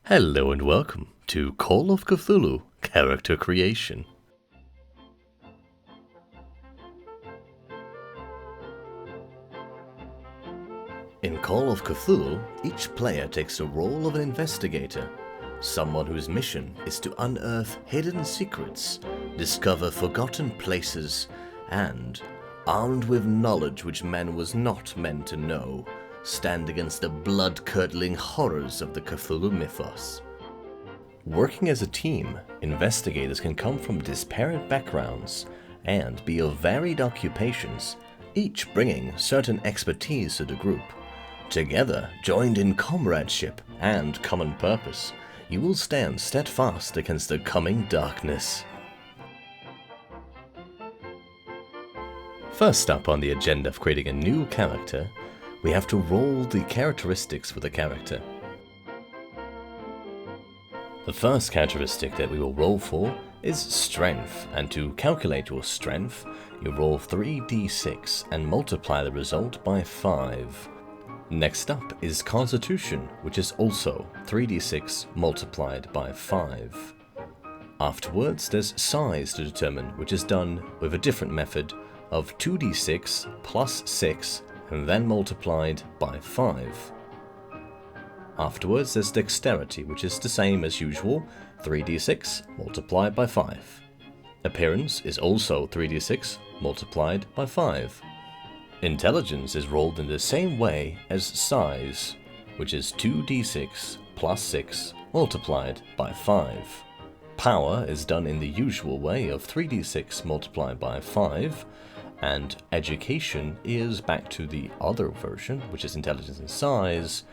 Hello and welcome to Call of Cthulhu Character Creation. In Call of Cthulhu, each player takes the role of an investigator, someone whose mission is to unearth hidden secrets, discover forgotten places, and, armed with knowledge which man was not meant to know, stand against the blood-curdling horrors of the Cthulhu mythos. Working as a team, investigators can come from disparate backgrounds and be of varied occupations, each bringing certain expertise to the group. Together, joined in comradeship and common purpose, you will stand steadfast against the coming darkness. First up on the agenda of creating a new character, we have to roll the characteristics for the character. The first characteristic that we will roll for is Strength, and to calculate your Strength, you roll 3d6 and multiply the result by 5. Next up is Constitution, which is also 3d6 multiplied by 5. Afterwards, there's Size to determine, which is done with a different method of 2d6 plus 6 and then multiplied by 5. Afterwards, there's Dexterity, which is the same as usual, 3d6 multiplied by 5. Appearance is also 3d6 multiplied by 5. Intelligence is rolled in the same way as Size, which is 2d6 plus 6 multiplied by 5. Power is done in the usual way of 3d6 multiplied by 5, and Education is back to the other version, which is Intelligence and Size,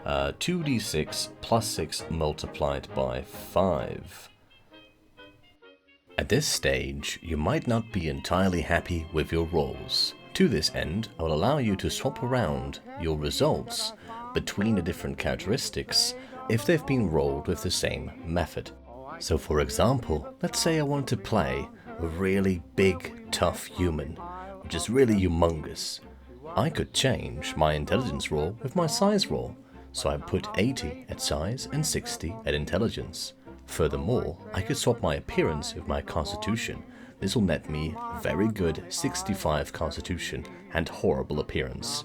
2d6 plus 6 multiplied by 5. At this stage, you might not be entirely happy with your rolls. To this end, I will allow you to swap around your results between the different characteristics if they've been rolled with the same method. So for example, let's say I want to play a really big, tough human, which is really humongous. I could change my intelligence roll with my size roll, so I put 80 at size and 60 at intelligence. Furthermore, I could swap my appearance with my constitution. This will net me very good 65 constitution and horrible appearance.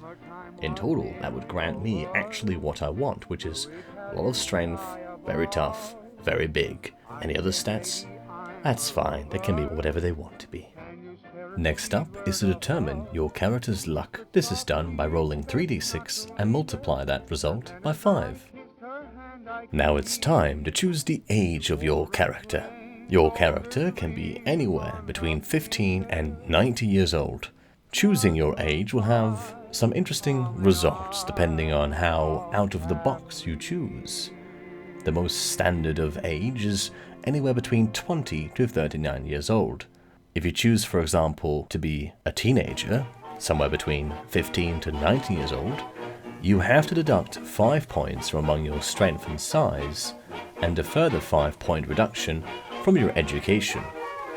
In total, that would grant me actually what I want, which is a lot of strength, very tough, very big. Any other stats? That's fine, they can be whatever they want to be. Next up is to determine your character's luck. This is done by rolling 3d6 and multiply that result by 5. Now it's time to choose the age of your character. Your character can be anywhere between 15 and 90 years old. Choosing your age will have some interesting results depending on how out of the box you choose. The most standard of age is anywhere between 20 to 39 years old. If you choose, for example, to be a teenager, somewhere between 15 to 19 years old, you have to deduct 5 points from among your strength and size, and a further 5-point reduction from your education.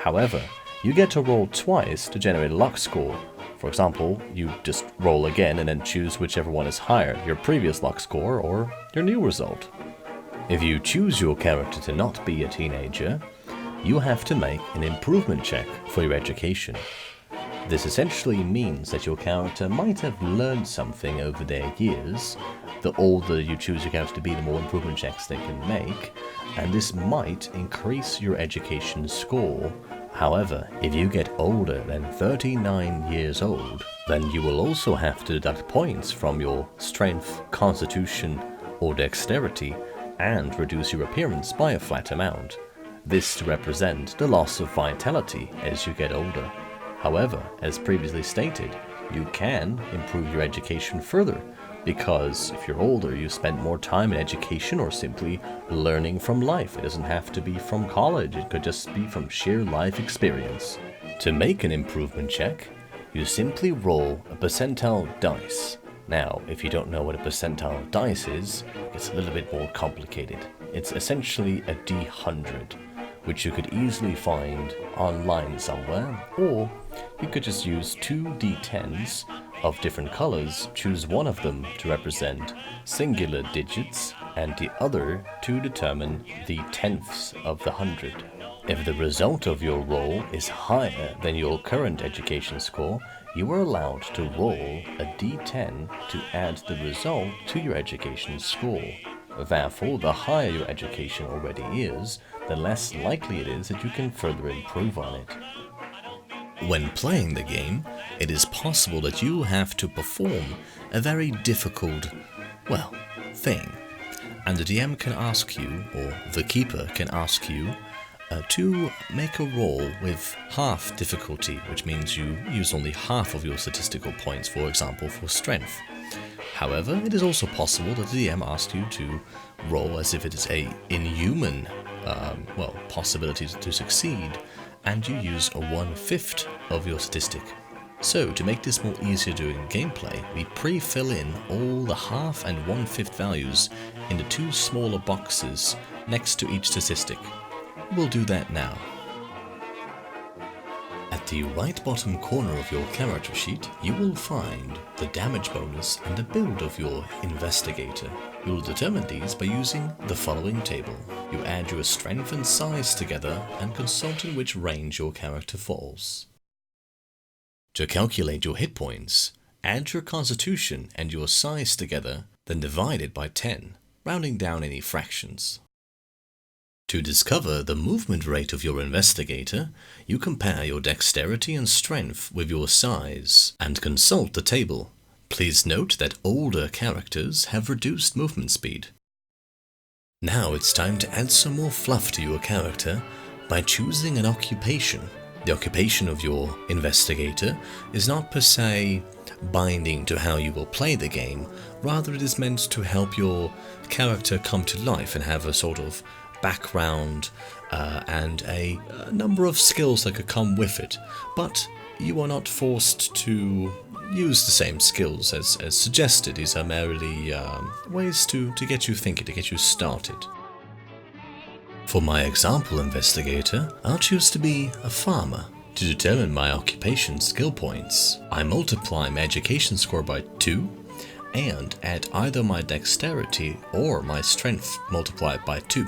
However, you get to roll twice to generate a luck score. For example, you just roll again and then choose whichever one is higher, your previous luck score or your new result. If you choose your character to not be a teenager, you have to make an improvement check for your education. This essentially means that your character might have learned something over their years. The older you choose your character to be, the more improvement checks they can make, and this might increase your education score. However, if you get older than 39 years old, then you will also have to deduct points from your strength, constitution, or dexterity, and reduce your appearance by a flat amount. This to represent the loss of vitality as you get older. However, as previously stated, you can improve your education further, because if you're older, you spend more time in education or simply learning from life. It doesn't have to be from college, it could just be from sheer life experience. To make an improvement check, you simply roll a percentile dice. Now, if you don't know what a percentile dice is, it's a little bit more complicated. It's essentially a D100, which you could easily find online somewhere, or you could just use 2 D10s of different colors, choose one of them to represent singular digits, and the other to determine the tenths of the 100. If the result of your roll is higher than your current education score, you are allowed to roll a d10 to add the result to your education score. Therefore, the higher your education already is, the less likely it is that you can further improve on it. When playing the game, it is possible that you have to perform a very difficult, thing. And the DM can ask you, or the keeper can ask you, to make a roll with half difficulty, which means you use only half of your statistical points, for example, for strength. However, it is also possible that the DM asks you to roll as if it is a inhuman possibility to succeed, and you use a 1/5 of your statistic. So, to make this more easier during gameplay, we pre-fill in all the half and 1/5 values into 2 smaller boxes next to each statistic. We'll do that now. At the right bottom corner of your character sheet, you will find the damage bonus and the build of your investigator. You will determine these by using the following table. You add your strength and size together and consult in which range your character falls. To calculate your hit points, add your constitution and your size together, then divide it by 10, rounding down any fractions. To discover the movement rate of your investigator, you compare your dexterity and strength with your size and consult the table. Please note that older characters have reduced movement speed. Now it's time to add some more fluff to your character by choosing an occupation. The occupation of your investigator is not per se binding to how you will play the game, rather it is meant to help your character come to life and have a sort of background and a number of skills that could come with it, but you are not forced to use the same skills as suggested. These are merely ways to get you thinking, to get you started. For my example investigator, I'll choose to be a farmer. To determine my occupation skill points, I multiply my education score by 2 and add either my dexterity or my strength multiplied by 2.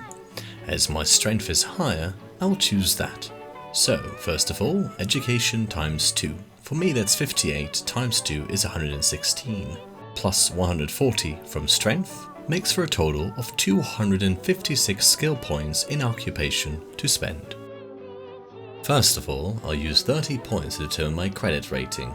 As my strength is higher, I'll choose that. So, first of all, education times 2. For me that's 58 times 2 is 116, plus 140 from strength makes for a total of 256 skill points in occupation to spend. First of all, I'll use 30 points to determine my credit rating.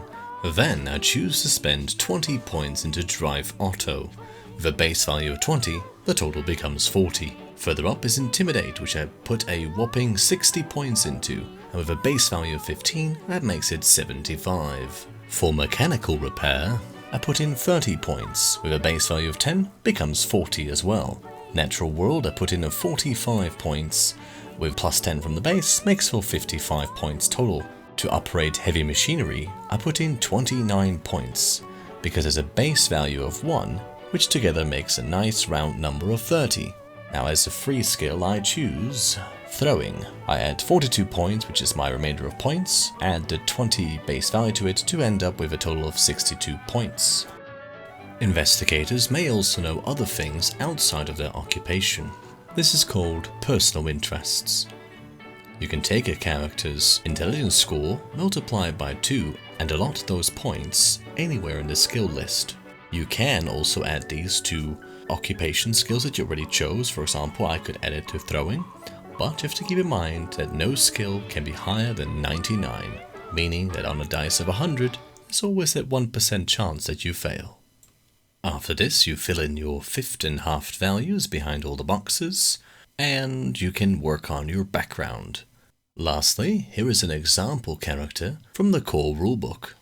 Then I choose to spend 20 points into Drive Auto. With a base value of 20, the total becomes 40. Further up is Intimidate, which I put a whopping 60 points into, and with a base value of 15, that makes it 75. For Mechanical Repair, I put in 30 points, with a base value of 10, becomes 40 as well. Natural World, I put in a 45 points, with plus 10 from the base, makes for 55 points total. To operate Heavy Machinery, I put in 29 points, because there's a base value of 1, which together makes a nice round number of 30. Now as a free skill I choose Throwing. I add 42 points, which is my remainder of points, add the 20 base value to it to end up with a total of 62 points. Investigators may also know other things outside of their occupation. This is called personal interests. You can take a character's intelligence score, multiply it by 2, and allot those points anywhere in the skill list. You can also add these to occupation skills that you already chose. For example, I could add it to throwing, but you have to keep in mind that no skill can be higher than 99, meaning that on a dice of 100, there's always that 1% chance that you fail. After this, you fill in your fifth and halved values behind all the boxes, and you can work on your background. Lastly, here is an example character from the core rulebook.